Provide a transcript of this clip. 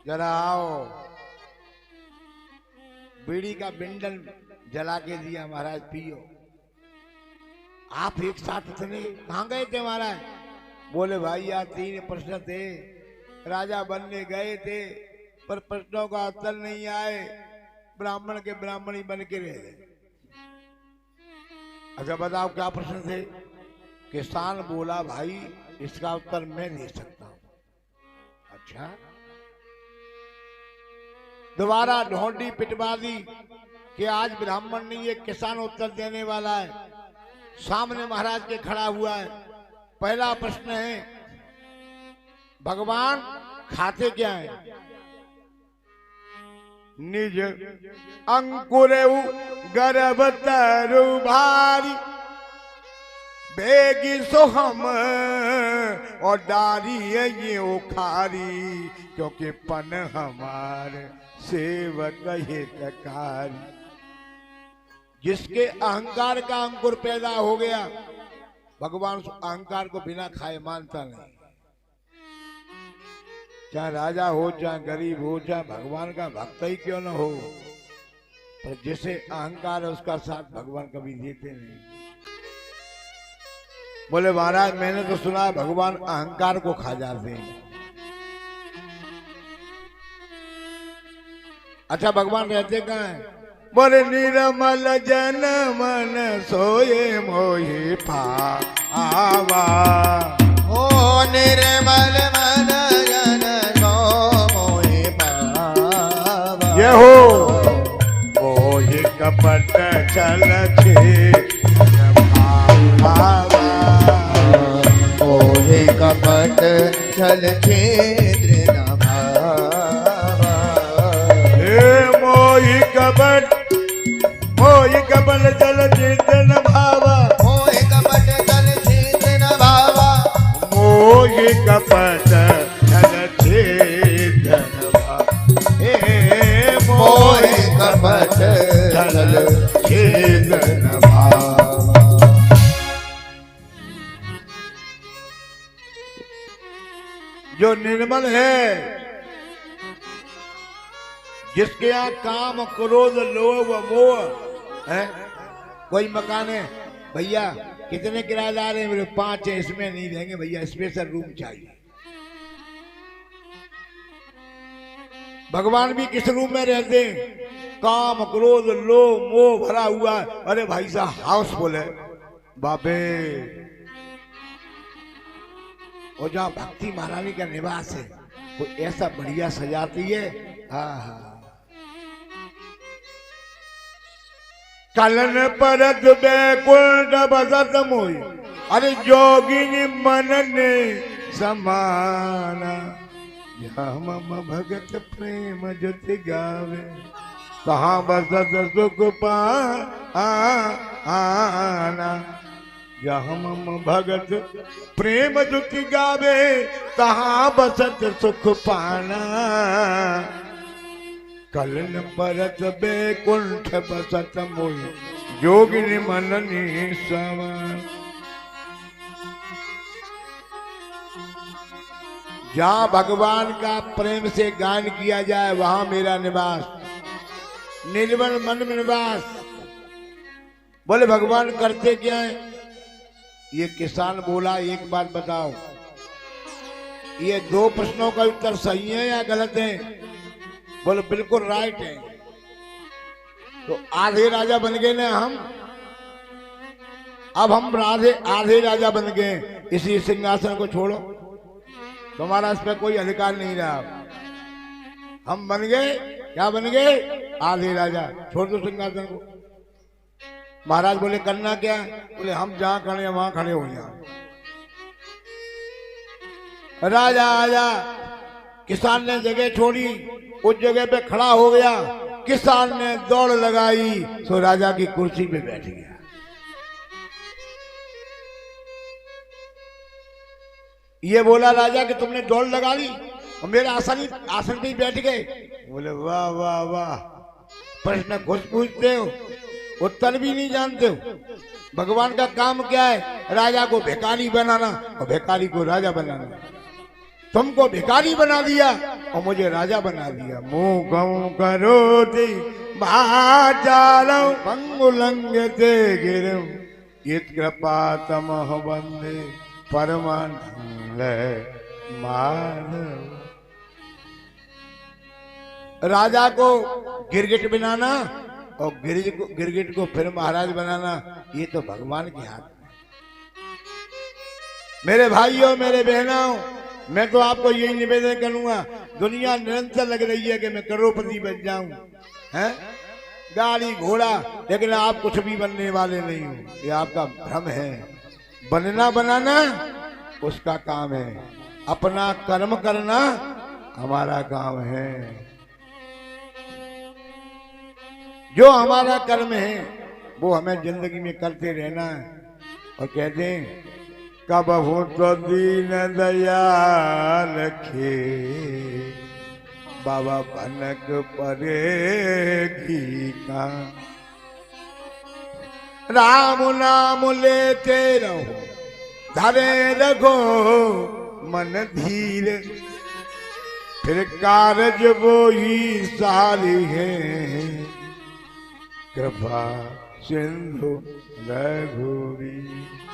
जरा आओ। बीड़ी का बिंडल जला के दिया महाराज, पियो। आप एक साथ थे, कहाँ गए थे महाराज? बोले भाई यार 3 प्रश्न थे, राजा बनने गए थे पर प्रश्नों का उत्तर नहीं आए, ब्राह्मण के ब्राह्मण ही बन के रह गए। अच्छा बताओ क्या प्रश्न थे? किसान बोला भाई इसका उत्तर मैं दे सकता हूं। अच्छा, दोबारा ढोंडी पिटवा दी कि आज ब्राह्मण नहीं ये किसान उत्तर देने वाला है। सामने महाराज के खड़ा हुआ है। पहला प्रश्न है, भगवान खाते क्या है? निज अंकुर गर्भ तरु भारी, बेगी सोहम और डारी है ये उखारी, क्योंकि पन हमारे सेवक हितकारी। जिसके अहंकार का अंकुर पैदा हो गया, भगवान उस अहंकार को बिना खाए मानता नहीं। चाहे राजा हो चाहे गरीब हो चाहे भगवान का भक्त ही क्यों न हो, पर जिसे अहंकार है उसका साथ भगवान कभी देते नहीं। बोले महाराज मैंने तो सुना है भगवान अहंकार को खा जाते हैं। अच्छा भगवान रहते कहाँ हैं? बोले निर्मल जन मन सोए मोहि पावा। ओ निर्मल मन जन सो मोहि पावा। ये हो मोहि कपट चल छे भावा। मोहि कपट छल छेद्र न भावा। मोहि कपट चल छेद्र न भावा। मोहि कपट चल छेद्र न भावा। मोहि कपट चल छेद्र न भावा। मोहि कपट चल छेद्र न भावा। जो निर्मल है, जिसके यहाँ काम क्रोध लोभ मोह है। कोई मकान है, भैया कितने किराएदार हैं? मेरे 5 है, इसमें नहीं रहेंगे भैया, स्पेशल रूम चाहिए। भगवान भी किस रूम में रहते हैं? काम क्रोध लोभ मोह भरा हुआ है। अरे भाई साहब हाउसफुल है बाबे। और जहाँ भक्ति महारानी का निवास है, वो ऐसा बढ़िया सजाती है। हाँ, कलन परत बैकुंठ बसत मोहि, अरे जोगिनी मन ने समाना। यहाँ मम भगत प्रेम ज्योति गावे, कहाँ बसत सुख पाना। यहाँ मम भगत प्रेम ज्योति गावे, कहाँ बसत सुख पाना। कलन परत बैकुंठ बसत मोहि, जोगिनी मननी समान। जहाँ भगवान का प्रेम से गान किया जाए वहां मेरा निवास, निर्मल मन में निवास। बोले भगवान करते क्या है? ये किसान बोला एक बात बताओ, ये 2 प्रश्नों का उत्तर सही है या गलत है? बोले बिल्कुल राइट है। तो आधे राजा बन गए ना हम। अब हम आधे राजा बन गए। इसी सिंहासन को छोड़ो, तुम्हारा इस पर कोई अधिकार नहीं रहा। हम बन गए, क्या बन गए? आधे राजा। छोड़ दो सिंहासन को। महाराज बोले करना क्या? बोले हम जहां खड़े हैं वहां खड़े हो जाओ। राजा आजा। किसान ने जगह छोड़ी, उस जगह पे खड़ा हो गया। किसान ने दौड़ लगाई तो राजा की कुर्सी पे बैठ गया। ये बोला राजा कि तुमने दौड़ लगा ली और मेरे आसन पे ही बैठ गए। बोले वाह वाह वाह, प्रश्न खुद पूछते हो, उत्तर भी नहीं जानते हो। भगवान का काम क्या है? राजा को भिखारी बनाना और भिखारी को राजा बनाना। तुमको भिखारी बना दिया और मुझे राजा बना दिया। मुंह गऊ करो दी महाचारम पंगुलंग ते गिरम इत कृपा तमह बंदे परमानंद मानव। राजा को गिरगिट बनाना और गिरगिट को फिर महाराज बनाना, ये तो भगवान के हाथ में। मेरे भाइयों, मेरे बहनों, मैं तो आपको यही निवेदन करूंगा, दुनिया निरंतर लग रही है कि मैं करोड़पति बन जाऊं, हैं? गाड़ी घोड़ा, लेकिन आप कुछ भी बनने वाले नहीं हो, ये आपका भ्रम है। बनना बनाना उसका काम है, अपना कर्म करना हमारा काम है। जो हमारा कर्म है वो हमें जिंदगी में करते रहना है। और कहते हैं कब हो तो दीन दयाल खे बाबा भनक परेगी का। राम नाम लेते रहो, धरे रखो मन धीर, फिर कारज वो ही सारी है, कृपा सिंधु रघुवीर।